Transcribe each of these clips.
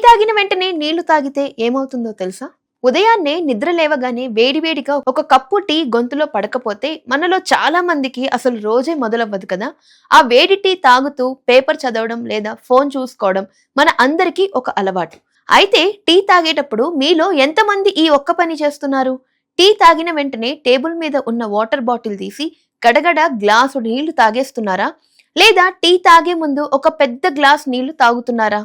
తాగిన వెంటనే నీళ్లు తాగితే ఏమవుతుందో తెలుసా? ఉదయాన్నే నిద్ర లేవగానే వేడివేడిగా ఒక కప్పు టీ గొంతులో పడకపోతే మనలో చాలా మందికి అసలు రోజే మొదలవ్వదు కదా. ఆ వేడి టీ తాగుతూ పేపర్ చదవడం లేదా ఫోన్ చూసుకోవడం మన అందరికీ ఒక అలవాటు. అయితే టీ తాగేటప్పుడు మీలో ఎంతమంది ఈ ఒక్క పని చేస్తున్నారు? టీ తాగిన వెంటనే టేబుల్ మీద ఉన్న వాటర్ బాటిల్ తీసి గడగడ గ్లాసు నీళ్లు తాగేస్తున్నారా? లేదా టీ తాగే ముందు ఒక పెద్ద గ్లాస్ నీళ్లు తాగుతున్నారా?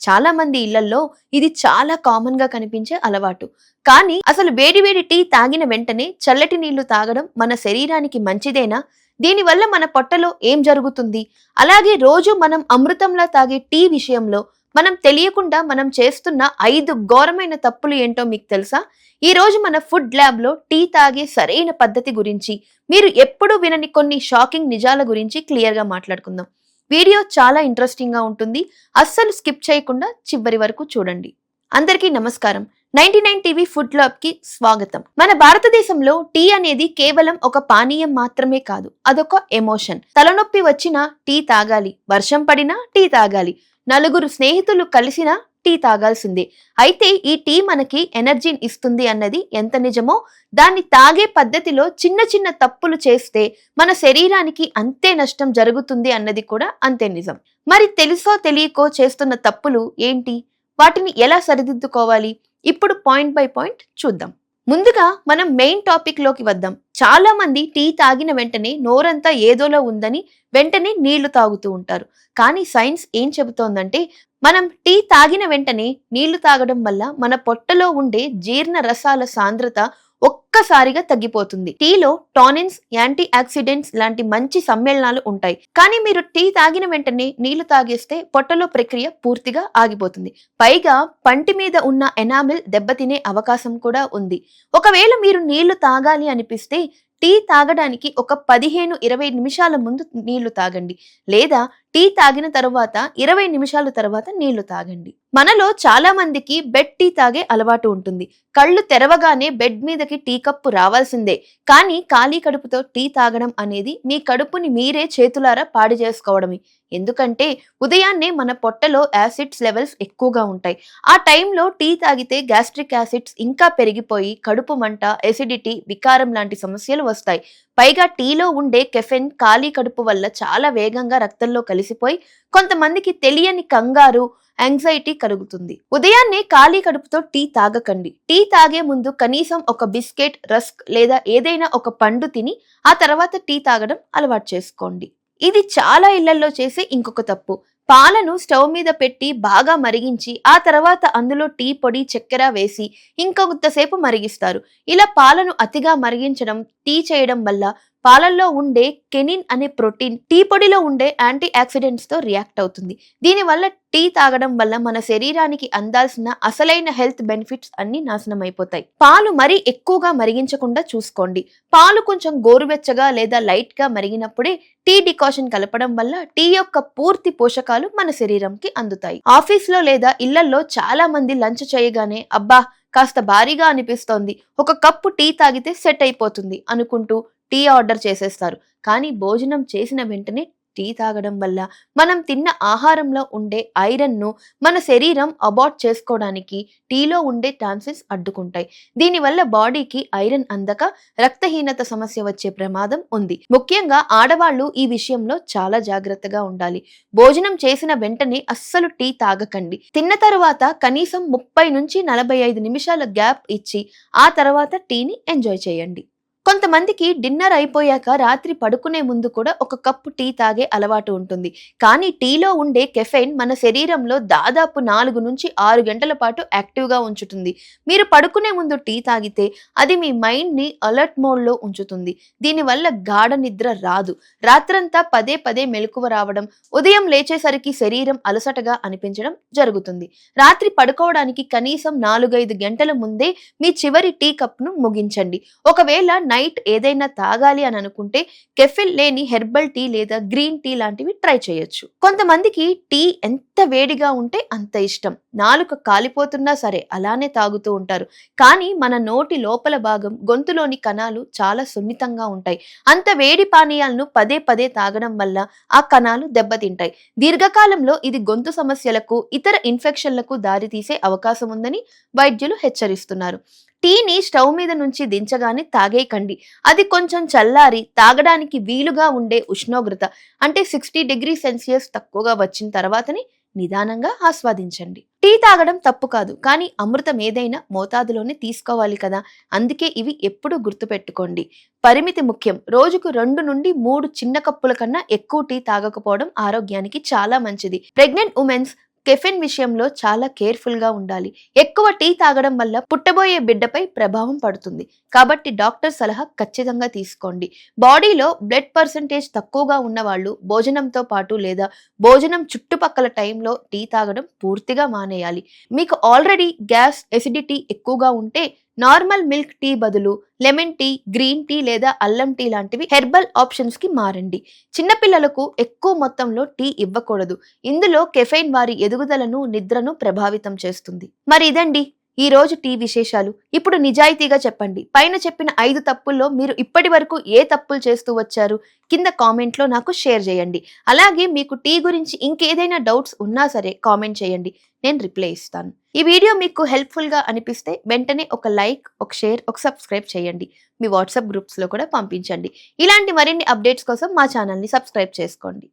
చాలా మంది ఇళ్లల్లో ఇది చాలా కామన్ గా కనిపించే అలవాటు. కానీ అసలు వేడివేడి టీ తాగిన వెంటనే చల్లటి నీళ్లు తాగడం మన శరీరానికి మంచిదేనా? దీనివల్ల మన పొట్టలో ఏం జరుగుతుంది? అలాగే రోజు మనం అమృతంలా తాగే టీ విషయంలో మనం తెలియకుండా మనం చేస్తున్న 5 ఘోరమైన తప్పులు ఏంటో మీకు తెలుసా? ఈ రోజు మన ఫుడ్ ల్యాబ్ లో టీ తాగే సరైన పద్ధతి గురించి, మీరు ఎప్పుడూ వినని కొన్ని షాకింగ్ నిజాల గురించి క్లియర్ గా మాట్లాడుకుందాం. వీడియో చాలా ఇంట్రెస్టింగ్ గా ఉంటుంది. అస్సలు స్కిప్ చేయకుండా చివరి వరకు చూడండి. అందరికీ నమస్కారం. 99 టీవీ ఫుడ్ ల్యాబ్ కి స్వాగతం. మన భారతదేశంలో టీ అనేది కేవలం ఒక పానీయం మాత్రమే కాదు, అదొక ఎమోషన్. తలనొప్పి వచ్చినా టీ తాగాలి, వర్షం పడినా టీ తాగాలి, నలుగురు స్నేహితులు కలిసినా టీ తాగాల్సిందే. అయితే ఈ టీ మనకి ఎనర్జీని ఇస్తుంది అన్నది ఎంత నిజమో, దాన్ని తాగే పద్ధతిలో చిన్న చిన్న తప్పులు చేస్తే మన శరీరానికి అంతే నష్టం జరుగుతుంది అన్నది కూడా అంతే నిజం. మరి తెలుసో తెలియకో చేస్తున్న తప్పులు ఏంటి? వాటిని ఎలా సరిదిద్దుకోవాలి? ఇప్పుడు పాయింట్ బై పాయింట్ చూద్దాం. ముందుగా మనం మెయిన్ టాపిక్ లోకి వద్దాం. చాలా మంది టీ తాగిన వెంటనే నోరంతా ఏదోలో ఉందని వెంటనే నీళ్లు తాగుతూ ఉంటారు. కానీ సైన్స్ ఏం చెబుతోందంటే, మనం టీ తాగిన వెంటనే నీళ్లు తాగడం వల్ల మన పొట్టలో ఉండే జీర్ణ రసాల సాంద్రత ఒక్కసారిగా తగ్గిపోతుంది. టీలో టానిన్స్, యాంటీ ఆక్సిడెంట్స్ లాంటి మంచి సమ్మేళనాలు ఉంటాయి. కానీ మీరు టీ తాగిన వెంటనే నీళ్లు తాగేస్తే పొట్టలో ప్రక్రియ పూర్తిగా ఆగిపోతుంది. పైగా పంటి మీద ఉన్న ఎనామిల్ దెబ్బతినే అవకాశం కూడా ఉంది. ఒకవేళ మీరు నీళ్లు తాగాలి అనిపిస్తే టీ తాగడానికి ఒక 15-20 నిమిషాల ముందు నీళ్లు తాగండి, లేదా టీ తాగిన తర్వాత 20 నిమిషాల తర్వాత నీళ్లు తాగండి. మనలో చాలా మందికి బెడ్ టీ తాగే అలవాటు ఉంటుంది. కళ్ళు తెరవగానే బెడ్ మీదకి టీ కప్పు రావాల్సిందే. కానీ ఖాళీ కడుపుతో టీ తాగడం అనేది మీ కడుపుని మీరే చేతులారా పాడు చేసుకోవడమే. ఎందుకంటే ఉదయాన్నే మన పొట్టలో యాసిడ్స్ లెవెల్స్ ఎక్కువగా ఉంటాయి. ఆ టైంలో టీ తాగితే గ్యాస్ట్రిక్ యాసిడ్స్ ఇంకా పెరిగిపోయి కడుపు మంట, ఎసిడిటీ, వికారం లాంటి సమస్యలు వస్తాయి. పైగా టీలో ఉండే కెఫెన్ ఖాళీ కడుపు వల్ల చాలా వేగంగా రక్తంలో కలిసిపోయి కొంతమందికి తెలియని కంగారు, యాంగ్జైటీ కలుగుతుంది. ఉదయాన్నే ఖాళీ కడుపుతో టీ తాగకండి. టీ తాగే ముందు కనీసం ఒక బిస్కెట్, రస్క్ లేదా ఏదైనా ఒక పండు తిని ఆ తర్వాత టీ తాగడం అలవాటు చేసుకోండి. ఇది చాలా ఇళ్లలో చేసే ఇంకొక తప్పు. పాలను స్టవ్ మీద పెట్టి బాగా మరిగించి ఆ తర్వాత అందులో టీ పొడి, చక్కెర వేసి ఇంకొంతసేపు మరిగిస్తారు. ఇలా పాలను అతిగా మరిగించడం, టీ చేయడం వల్ల పాలల్లో ఉండే కెనిన్ అనే ప్రోటీన్ టీ పొడిలో ఉండే యాంటీ ఆక్సిడెంట్స్ తో రియాక్ట్ అవుతుంది. దీనివల్ల టీ తాగడం వల్ల మన శరీరానికి అందాల్సిన అసలైన హెల్త్ బెనిఫిట్స్ అన్ని నాశనం అయిపోతాయి. పాలు మరీ ఎక్కువగా మరిగించకుండా చూసుకోండి. పాలు కొంచెం గోరువెచ్చగా లేదా లైట్ గా మరిగినప్పుడే టీ డికాషన్ కలపడం వల్ల టీ యొక్క పూర్తి పోషకాలు మన శరీరంకి అందుతాయి. ఆఫీస్ లో లేదా ఇళ్లలో చాలా మంది లంచ్ చేయగానే అబ్బా కాస్త భారీగా అనిపిస్తోంది, ఒక కప్పు టీ తాగితే సెట్ అయిపోతుంది అనుకుంటూ టీ ఆర్డర్ చేసేస్తారు. కానీ భోజనం చేసిన వెంటనే టీ తాగడం వల్ల మనం తిన్న ఆహారంలో ఉండే ఐరన్ ను మన శరీరం అబార్ట్ చేసుకోవడానికి టీలో ఉండే ఛాన్సెస్ అడ్డుకుంటాయి. దీనివల్ల బాడీకి ఐరన్ అందక రక్తహీనత సమస్య వచ్చే ప్రమాదం ఉంది. ముఖ్యంగా ఆడవాళ్లు ఈ విషయంలో చాలా జాగ్రత్తగా ఉండాలి. భోజనం చేసిన వెంటనే అస్సలు టీ తాగకండి. తిన్న తర్వాత కనీసం 30-45 నిమిషాల గ్యాప్ ఇచ్చి ఆ తర్వాత టీని ఎంజాయ్ చేయండి. కొంతమందికి డిన్నర్ అయిపోయాక రాత్రి పడుకునే ముందు కూడా ఒక కప్పు టీ తాగే అలవాటు ఉంటుంది. కానీ టీలో ఉండే కెఫెయిన్ మన శరీరంలో దాదాపు 4-6 గంటల పాటు యాక్టివ్గా ఉంచుతుంది. మీరు పడుకునే ముందు టీ తాగితే అది మీ మైండ్ని అలర్ట్ మోడ్లో ఉంచుతుంది. దీనివల్ల గాఢ నిద్ర రాదు. రాత్రంతా పదే పదే మెలకువ రావడం, ఉదయం లేచేసరికి శరీరం అలసటగా అనిపించడం జరుగుతుంది. రాత్రి పడుకోవడానికి కనీసం 4-5 గంటల ముందే మీ చివరి టీ కప్ను ముగించండి. ఒకవేళ నైట్ ఏదైనా తాగాలి అని అనుకుంటే కెఫిన్ లేని హెర్బల్ టీ లేదా గ్రీన్ టీ లాంటివి ట్రై చేయొచ్చు. కొంతమందికి టీ ఎంత వేడిగా ఉంటే అంత ఇష్టం. నాలుక కాలిపోతున్నా సరే అలానే తాగుతూ ఉంటారు. కానీ మన నోటి లోపల భాగం, గొంతులోని కణాలు చాలా సున్నితంగా ఉంటాయి. అంత వేడి పానీయాలను పదే పదే తాగడం వల్ల ఆ కణాలు దెబ్బతింటాయి. దీర్ఘకాలంలో ఇది గొంతు సమస్యలకు, ఇతర ఇన్ఫెక్షన్లకు దారితీసే అవకాశం ఉందని వైద్యులు హెచ్చరిస్తున్నారు. టీని స్టవ్ మీద నుంచి దించగానే తాగేయకండి. అది కొంచెం చల్లారి తాగడానికి వీలుగా ఉండే ఉష్ణోగ్రత అంటే 60°C తక్కువగా వచ్చిన తర్వాతనే నిదానంగా ఆస్వాదించండి. టీ తాగడం తప్పు కాదు, కానీ అమృతం ఏదైనా మోతాదులోనే తీసుకోవాలి కదా. అందుకే ఇవి ఎప్పుడూ గుర్తుపెట్టుకోండి. పరిమితి ముఖ్యం. రోజుకు 2 నుండి 3 చిన్న కప్పుల కన్నా ఎక్కువ టీ తాగకపోవడం ఆరోగ్యానికి చాలా మంచిది. ప్రెగ్నెంట్ ఉమెన్స్ కెఫిన్ విషయంలో చాలా కేర్ఫుల్ గా ఉండాలి. ఎక్కువ టీ తాగడం వల్ల పుట్టబోయే బిడ్డపై ప్రభావం పడుతుంది. కాబట్టి డాక్టర్ సలహా ఖచ్చితంగా తీసుకోండి. బాడీలో బ్లడ్ పర్సెంటేజ్ తక్కువగా ఉన్న వాళ్ళు భోజనంతో పాటు లేదా భోజనం చుట్టుపక్కల టైంలో టీ తాగడం పూర్తిగా మానేయాలి. మీకు ఆల్రెడీ గ్యాస్, ఎసిడిటీ ఎక్కువగా ఉంటే నార్మల్ మిల్క్ టీ బదులు లెమన్ టీ, గ్రీన్ టీ లేదా అల్లం టీ లాంటివి హెర్బల్ ఆప్షన్స్ కి మారండి. చిన్నపిల్లలకు ఎక్కువ మొత్తంలో టీ ఇవ్వకూడదు. ఇందులో కెఫెయిన్ వారి ఎదుగుదలను, నిద్రను ప్రభావితం చేస్తుంది. మరి ఇదండి ఈ రోజు టీ విశేషాలు. ఇప్పుడు నిజాయితీగా చెప్పండి, పైన చెప్పిన 5 తప్పుల్లో మీరు ఇప్పటి వరకు ఏ తప్పులు చేస్తూ వచ్చారు? కింద కామెంట్ లో నాకు షేర్ చేయండి. అలాగే మీకు టీ గురించి ఇంకేదైనా డౌట్స్ ఉన్నా సరే కామెంట్ చేయండి, నేను రిప్లై ఇస్తాను. ఈ వీడియో మీకు హెల్ప్ఫుల్ గా అనిపిస్తే వెంటనే ఒక లైక్, ఒక షేర్, ఒక సబ్స్క్రైబ్ చేయండి. మీ వాట్సాప్ గ్రూప్స్ లో కూడా పంపించండి. ఇలాంటి మరిన్ని అప్డేట్స్ కోసం మా ఛానల్ ని సబ్స్క్రైబ్ చేసుకోండి.